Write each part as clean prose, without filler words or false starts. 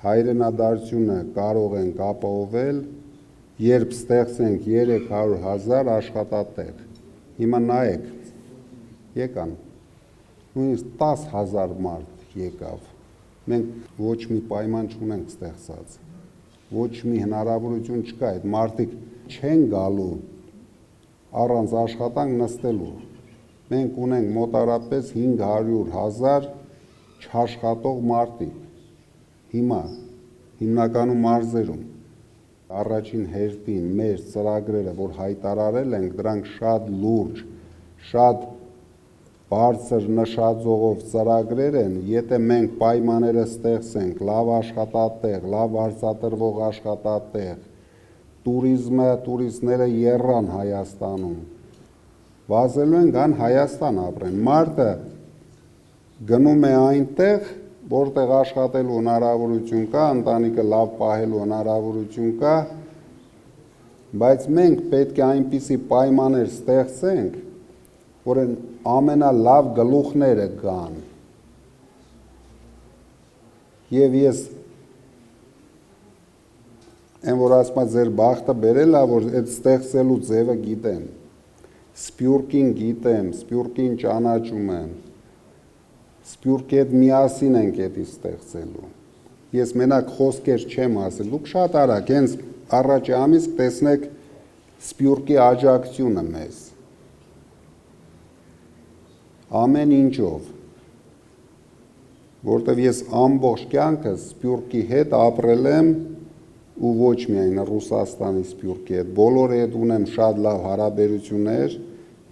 հայրենադարձությունը կարող ենք ապահովել, երբ ստեղծենք 300,000 աշխատատեղ։ Հիմա նայեք, եկան, նույնիսկ 10,000 մարդ եկավ։ Մենք ոչ մի պայման չունենք ստեղծած, ոչ մի հնարավորություն չկա, այդ մարդիկ չեն գալու առանց աշխատանք նստելու։ Մենք ունենք մոտարապես 500,000 չաշխատող մարդիկ, հիմա, հիմնականում մարզերում։ Առաջին հերթին մեր ծրագրերը, որ հայտարարել ենք, դրանք շատ լուրջ, շատ բարձր նշաձողով ծրագրեր են, եթե մենք պայմանները ստեղծենք, լավ աշխատատեղ, լավ վարձատրվող աշխատատեղ, տուրիստները եռան Հայաստանում, վազելու են գան Հայաստան ապրեն։ Մարդը գնում է այնտեղ, որտեղ աշխատելու հնարավորություն կա, ընտանիքը լավ պահելու հնարավորություն կա, բայց մենք պետք է այնպիսի պայմաններ ստեղծենք, որ ամենալավ գլուխները գան։ Եվ ես այն որ ասում եմ ձեր բախտը բերել է, որ այդ ստեղծելու ձևը գիտեմ, Սփյուռքին գիտեմ, Սփյուռքին ճանաչում եմ, Սփյուռքի հետ միասին ենք էդի ստեղծելու։ Ես մենակ խոսքեր չեմ ասել, դուք շատ արագ, հենց առաջի ամիս տեսնեք Սփյուռքի աջակցությունը մեզ։ Ամեն ինչով, որտեվ ես ամբողջ կյանքս Սփյուռքի հետ ապրել եմ ու ոչ միայն Ռուսաստանի Սփյուռքի հետ, բոլորի հետ ունեմ շատ լավ հարաբերություններ,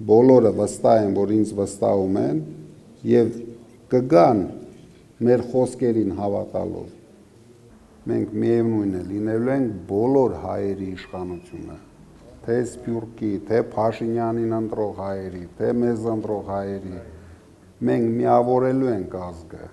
բոլորը վստահ են, որ ինձ վստահում են եւ կգան մեր խոսքերին հավատալով։ Մենք միևնույն է լինելու ենք բոլոր հայերի իշխանությունը, թե Սփյուռքի, թե Փաշինյանին ընտրող հայերի, թե մեզ ընտրող հայերի, մենք միավորելու ենք ազգը։